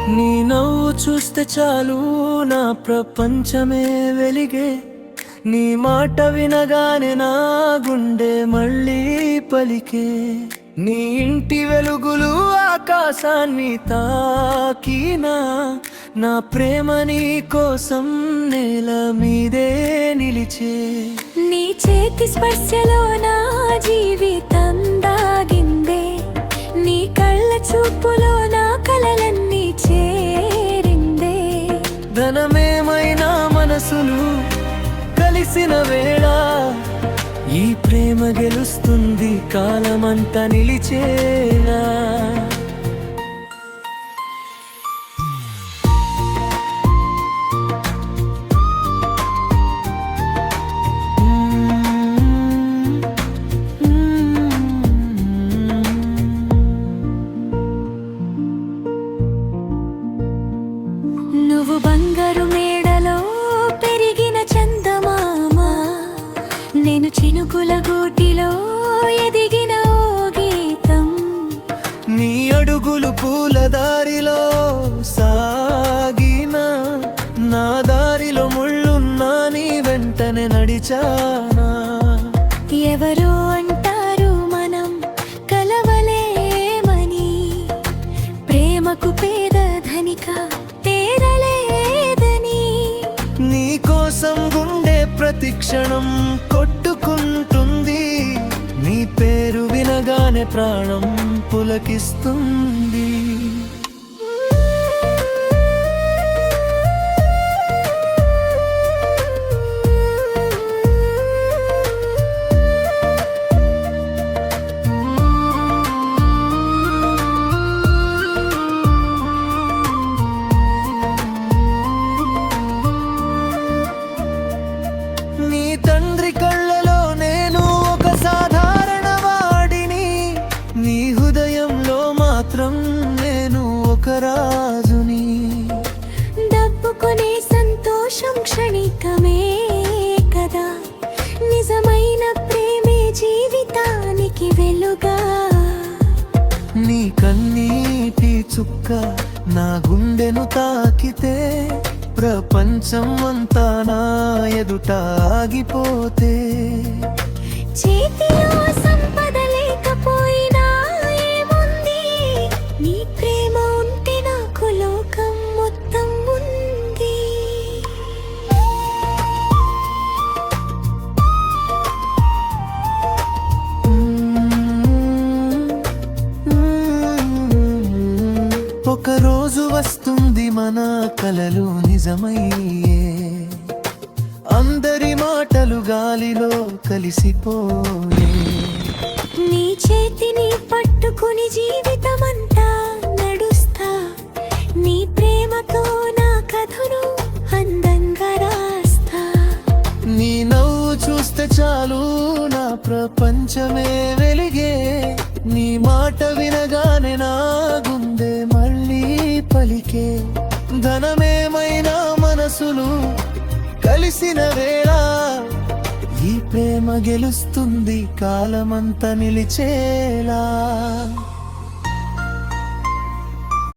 నీ నవ్వు చూస్తే చాలు నా ప్రపంచమే వెలిగే, నీ మాట వినగానే నా గుండె మళ్ళీ పలికే. నీ ఇంటి వెలుగులు ఆకాశాన్ని తాకినా, నా ప్రేమ నీ కోసం నేల మీదే నిలిచే. నీ చేతి స్పర్శలో నా జీవితం దాగిందే, నీ కళ్ళ చూపులో నా కలలన్నీ చేరిందే. ధనమేమైనా మనసులు కలిసిన వేళ, ఈ ప్రేమ గెలుస్తుంది కాలమంతా నిలిచేలా. నువ్వు బంగారు మేడలో పెరిగిన చందమామ, నేను చినుకుల గూటిలో ఎదిగిన ఓ గీతం. నీ అడుగులు పూల దారిలో సాగిన, నా దారిలో ముళ్ళున్నా నీ వెంటనే నడిచానా. ఎవరో అంటారు మనం కలవలేమని, ప్రేమకు పేద ధనిక తేరలేదని. నీ కోసం గుండె ప్రతి క్షణం కొట్టుకుంటుంది, నీ పేరు వినగానే ప్రాణం పులకిస్తుంది. నీ తండ్రి కళ్ళలో నేను ఒక సాధారణ వాడిని, నీ హృదయంలో మాత్రం నేను ఒక రాజుని. డబ్బుకునే సంతోషం క్షణికమే కదా, నిజమైన ప్రేమే జీవితానికి వెలుగా. నీ కన్నీటి చుక్క నా గుండెను తాకితే, ప్రపంచం అంతా నా ఎదుట ఆగిపోతే. చేతిలో సంపద లేకపోయినా ఏముంది, నీ ప్రేమ ఉంటే నాకు లోకం మొత్తం ఉంది. ఒక రోజు వస్తుంది మన కలలు నిజమయ్యే, అందరి మాటలు గాలిలో కలిసిపోయే. నీ చేతిని పట్టుకుని జీవితమంతా నడుస్తా, నీ ప్రేమతో నా కథను అందంగా రాస్తా. నీ నవ్వు చూస్తే చాలు నా ప్రపంచమే వెలిగే, నీ మాట వినగానే నా గుండె మళ్ళీ పలికే. ధనమేమైనా మనసులు కలిసిన వేళ, ఈ ప్రేమ గెలుస్తుంది కాలమంతా నిలిచేలా.